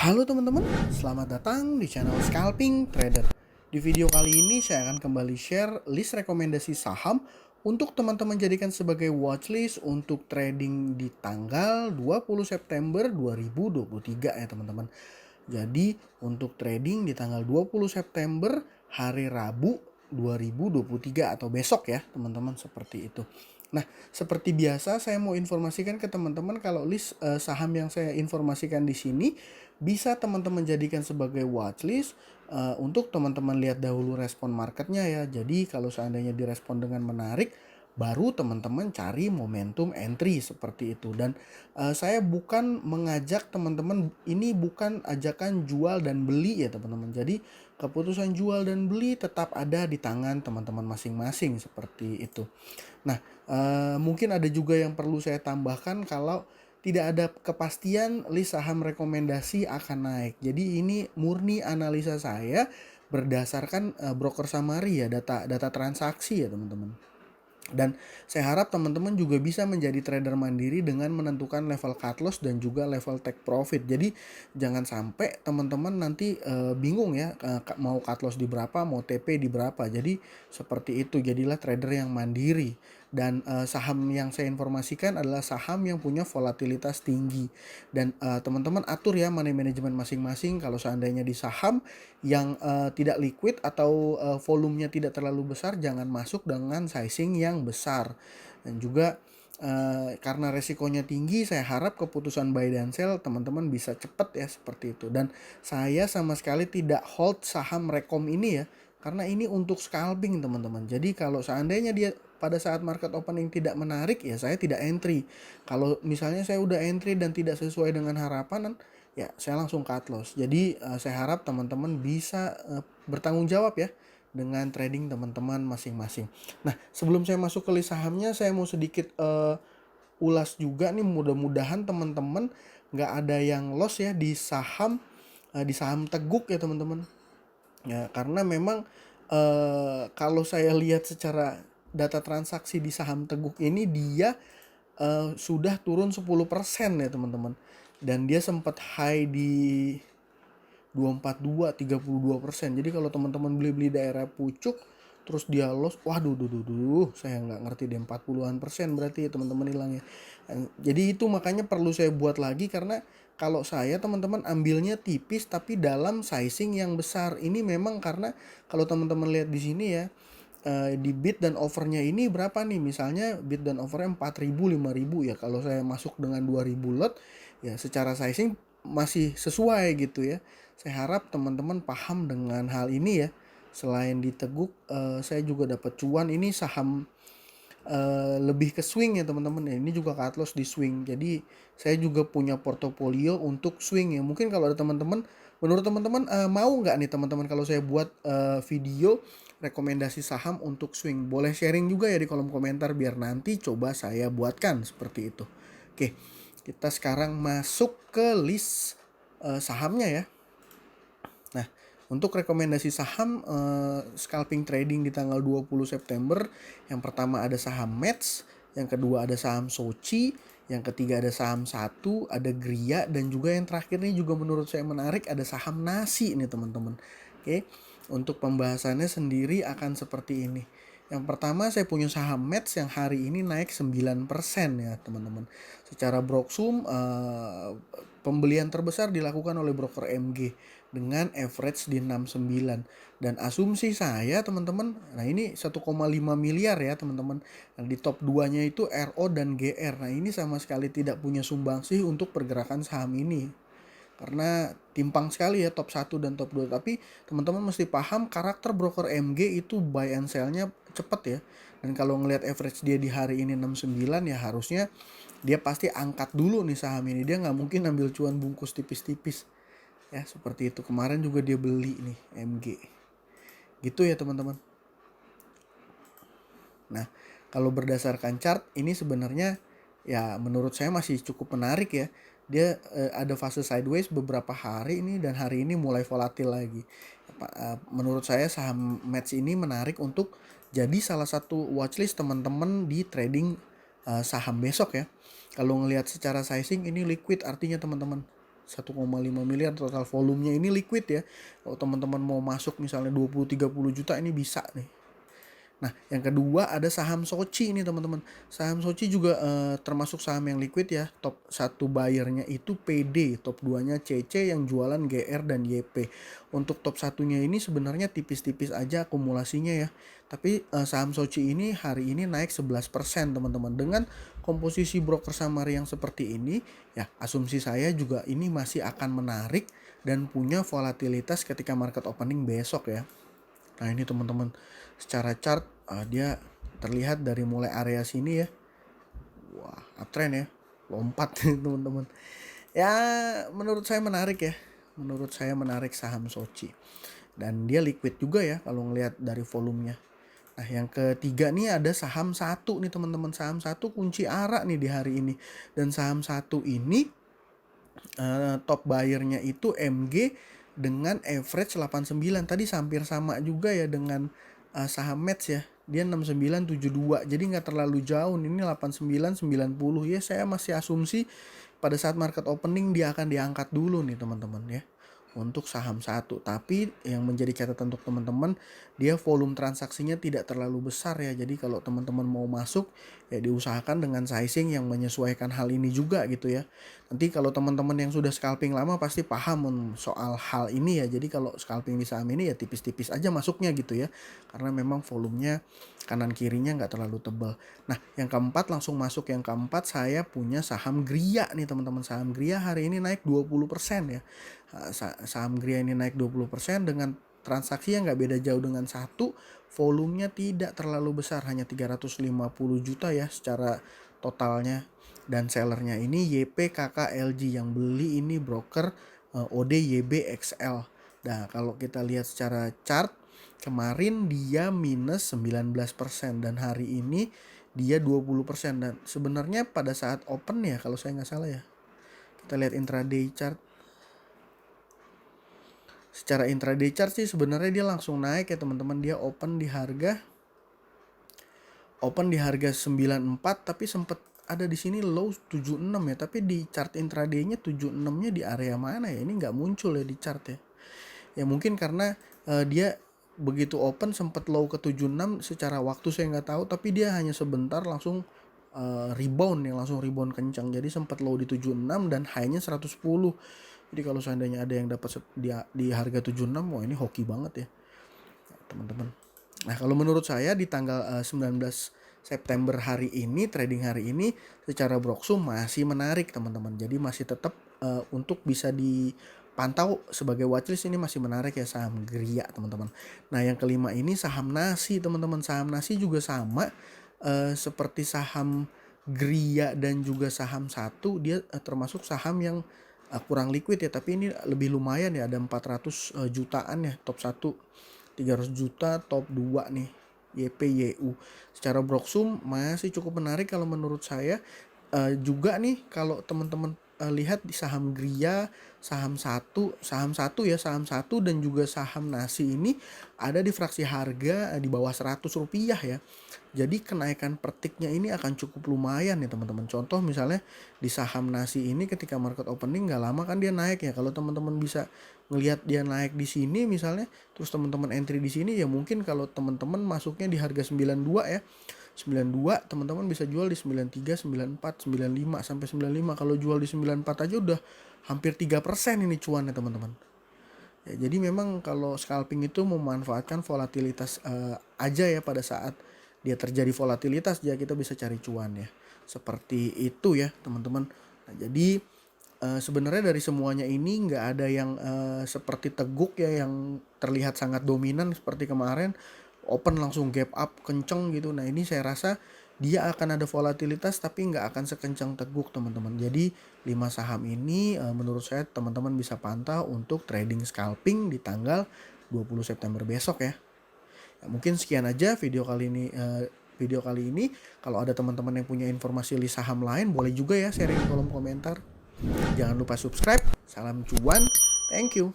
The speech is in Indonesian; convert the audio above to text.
Halo teman-teman, selamat datang di channel Scalping Trader. Di video kali ini saya akan kembali share list rekomendasi saham untuk teman-teman jadikan sebagai watchlist untuk trading di tanggal 20 September 2023 ya teman-teman. Jadi untuk trading di tanggal 20 September hari Rabu 2023 atau besok ya teman-teman, seperti itu. Nah, seperti biasa saya mau informasikan ke teman-teman kalau list saham yang saya informasikan di sini bisa teman-teman jadikan sebagai watchlist untuk teman-teman lihat dahulu respon marketnya ya. Jadi kalau seandainya direspon dengan menarik, baru teman-teman cari momentum entry seperti itu. Dan saya bukan mengajak teman-teman, ini bukan ajakan jual dan beli ya teman-teman. Jadi keputusan jual dan beli tetap ada di tangan teman-teman masing-masing seperti itu. Nah, mungkin ada juga yang perlu saya tambahkan kalau tidak ada kepastian list saham rekomendasi akan naik. Jadi ini murni analisa saya berdasarkan broker summary ya, data transaksi ya teman-teman. Dan saya harap teman-teman juga bisa menjadi trader mandiri dengan menentukan level cut loss dan juga level take profit. Jadi jangan sampai teman-teman nanti bingung ya, mau cut loss di berapa, mau TP di berapa. Jadi seperti itu, jadilah trader yang mandiri. Dan saham yang saya informasikan adalah saham yang punya volatilitas tinggi. Dan teman-teman atur ya money management masing-masing. Kalau seandainya di saham yang tidak liquid atau volumenya tidak terlalu besar, jangan masuk dengan sizing yang besar. Dan juga karena resikonya tinggi, saya harap keputusan buy dan sell teman-teman bisa cepat ya, seperti itu. Dan saya sama sekali tidak hold saham rekom ini ya, karena ini untuk scalping teman-teman. Jadi kalau seandainya dia pada saat market opening tidak menarik ya saya tidak entry. Kalau misalnya saya udah entry dan tidak sesuai dengan harapan, ya saya langsung cut loss. Jadi saya harap teman-teman bisa bertanggung jawab ya dengan trading teman-teman masing-masing. Nah, sebelum saya masuk ke list sahamnya, saya mau sedikit ulas juga nih, mudah-mudahan teman-teman nggak ada yang loss ya di saham Teguk ya teman-teman. Ya, karena memang kalau saya lihat secara data transaksi di saham Teguk ini, dia sudah turun 10% ya teman-teman. Dan dia sempat high di 242, 32%. Jadi kalau teman-teman beli-beli daerah pucuk terus dia loss, waduh saya nggak ngerti deh, 40-an persen berarti ya teman-teman hilangnya. Jadi itu makanya perlu saya buat lagi, karena kalau saya teman-teman ambilnya tipis tapi dalam sizing yang besar. Ini memang karena kalau teman-teman lihat di sini ya, di bid dan overnya ini berapa nih, misalnya bid dan overnya 4.000 5.000 ya, kalau saya masuk dengan 2.000 lot ya secara sizing masih sesuai gitu ya. Saya harap teman-teman paham dengan hal ini ya. Selain di Teguk, saya juga dapat cuan. Ini saham lebih ke swing ya teman-teman ya. Ini juga cut loss di swing. Jadi saya juga punya portofolio untuk swing ya. Mungkin kalau ada teman-teman, menurut teman-teman mau nggak nih teman-teman kalau saya buat video rekomendasi saham untuk swing? Boleh sharing juga ya di kolom komentar biar nanti coba saya buatkan seperti itu. Oke, kita sekarang masuk ke list sahamnya ya. Nah, untuk rekomendasi saham scalping trading di tanggal 20 September, yang pertama ada saham Mets, yang kedua ada saham Soci, yang ketiga ada saham Satu, ada Gria, dan juga yang terakhir ini juga menurut saya menarik, ada saham Nasi nih teman-teman. Oke, untuk pembahasannya sendiri akan seperti ini. Yang pertama saya punya saham Mets yang hari ini naik 9% ya teman-teman. Secara Broksum pembelian terbesar dilakukan oleh broker MG dengan average di 69. Dan asumsi saya teman-teman, nah ini 1,5 miliar ya teman-teman. Nah, di top 2-nya itu RO dan GR. Nah, ini sama sekali tidak punya sumbangsih untuk pergerakan saham ini. Karena timpang sekali ya top 1 dan top 2. Tapi teman-teman mesti paham karakter broker MG itu buy and sell-nya cepet ya. Dan kalau ngelihat average dia di hari ini 69 ya harusnya dia pasti angkat dulu nih saham ini. Dia nggak mungkin ambil cuan bungkus tipis-tipis. Ya seperti itu. Kemarin juga dia beli nih MG. Gitu ya teman-teman. Nah, kalau berdasarkan chart ini sebenarnya ya menurut saya masih cukup menarik ya. Dia ada fase sideways beberapa hari ini dan hari ini mulai volatil lagi. Menurut saya saham Mets ini menarik untuk jadi salah satu watchlist teman-teman di trading saham besok ya. Kalau ngelihat secara sizing ini liquid artinya teman-teman. 1,5 miliar total volumenya ini liquid ya. Kalau teman-teman mau masuk misalnya 20-30 juta ini bisa nih. Nah, yang kedua ada saham Soci ini teman-teman. Saham Soci juga termasuk saham yang liquid ya. Top 1 buyernya itu PD, top 2-nya CC yang jualan GR dan YP. Untuk top 1-nya ini sebenarnya tipis-tipis aja akumulasinya ya. Tapi saham Soci ini hari ini naik 11% teman-teman. Dengan komposisi broker summary yang seperti ini, ya asumsi saya juga ini masih akan menarik dan punya volatilitas ketika market opening besok ya. Nah ini teman-teman, secara chart dia terlihat dari mulai area sini ya, wah uptrend ya, lompat teman-teman. Ya menurut saya menarik ya, menurut saya menarik saham Soci. Dan dia liquid juga ya kalau ngelihat dari volumenya. Nah yang ketiga nih ada saham satu nih teman-teman. Saham satu kunci arah nih di hari ini. Dan saham satu ini top buyernya itu MG dengan average 89. Tadi hampir sama juga ya dengan saham Mets ya. Dia 6972. Jadi nggak terlalu jauh. Ini 8990 ya. Saya masih asumsi pada saat market opening dia akan diangkat dulu nih teman-teman ya. Untuk saham satu. Tapi yang menjadi catatan untuk teman-teman, dia volume transaksinya tidak terlalu besar ya. Jadi kalau teman-teman mau masuk ya diusahakan dengan sizing yang menyesuaikan hal ini juga gitu ya. Nanti kalau teman-teman yang sudah scalping lama pasti paham soal hal ini ya. Jadi kalau scalping di saham ini ya tipis-tipis aja masuknya gitu ya. Karena memang volumenya kanan kirinya nggak terlalu tebal. Nah yang keempat langsung masuk yang keempat, saya punya saham Gria nih teman-teman. Saham Gria hari ini naik 20% ya. Saham Gria ini naik 20% dengan transaksi yang nggak beda jauh dengan satu, volumenya tidak terlalu besar, hanya 350 juta ya secara totalnya. Dan sellernya ini YPKKLG, yang beli ini broker ODYBXL. Nah kalau kita lihat secara chart, kemarin dia minus 19% dan hari ini dia 20%. Dan sebenarnya pada saat open ya kalau saya nggak salah ya, kita lihat intraday chart. Secara intraday chart sih sebenarnya dia langsung naik ya teman-teman. Dia open di harga 94 tapi sempat ada di sini low 76 ya. Tapi di chart intraday-nya 76-nya di area mana ya? Ini nggak muncul ya di chart ya. Ya mungkin karena dia begitu open sempat low ke 76 secara waktu saya nggak tahu, tapi dia hanya sebentar langsung rebound ya, langsung rebound kencang. Jadi sempat low di 76 dan high-nya 110. Jadi kalau seandainya ada yang dapat di harga 76, wah ini hoki banget ya teman-teman. Nah kalau menurut saya di tanggal 19 September hari ini, trading hari ini secara Broksum masih menarik teman-teman. Jadi masih tetap untuk bisa dipantau sebagai watchlist, ini masih menarik ya saham Gria teman-teman. Nah yang kelima ini saham nasi teman-teman. Saham nasi juga sama seperti saham Gria dan juga saham satu, dia termasuk saham yang kurang liquid ya, tapi ini lebih lumayan ya, ada 400 jutaan ya. Top 1 300 juta, top 2 nih YPYU. Secara Broksum masih cukup menarik kalau menurut saya. Juga nih kalau teman-teman lihat di saham Gria, saham satu dan juga saham nasi ini ada di fraksi harga di bawah 100 rupiah ya. Jadi kenaikan pertiknya ini akan cukup lumayan ya teman-teman. Contoh misalnya di saham nasi ini ketika market opening nggak lama kan dia naik ya. Kalau teman-teman bisa ngelihat dia naik di sini misalnya, terus teman-teman entry di sini ya, mungkin kalau teman-teman masuknya di harga 92 ya. 92 teman-teman bisa jual di 93, 94, 95 sampai 95. Kalau jual di 94 aja udah hampir 3% ini cuannya teman-teman. Ya, jadi memang kalau scalping itu memanfaatkan volatilitas aja ya. Pada saat dia terjadi volatilitas ya kita bisa cari cuan ya. Seperti itu ya teman-teman. Nah, jadi sebenarnya dari semuanya ini nggak ada yang seperti Teguk ya yang terlihat sangat dominan seperti kemarin. Open langsung gap up kenceng gitu. Nah ini saya rasa dia akan ada volatilitas tapi nggak akan sekencang Teguk teman-teman. Jadi 5 saham ini menurut saya teman-teman bisa pantau untuk trading scalping di tanggal 20 September besok ya. Ya mungkin sekian aja video kali ini. Kalau ada teman-teman yang punya informasi list saham lain boleh juga ya sharing di kolom komentar. Jangan lupa subscribe. Salam cuan. Thank you.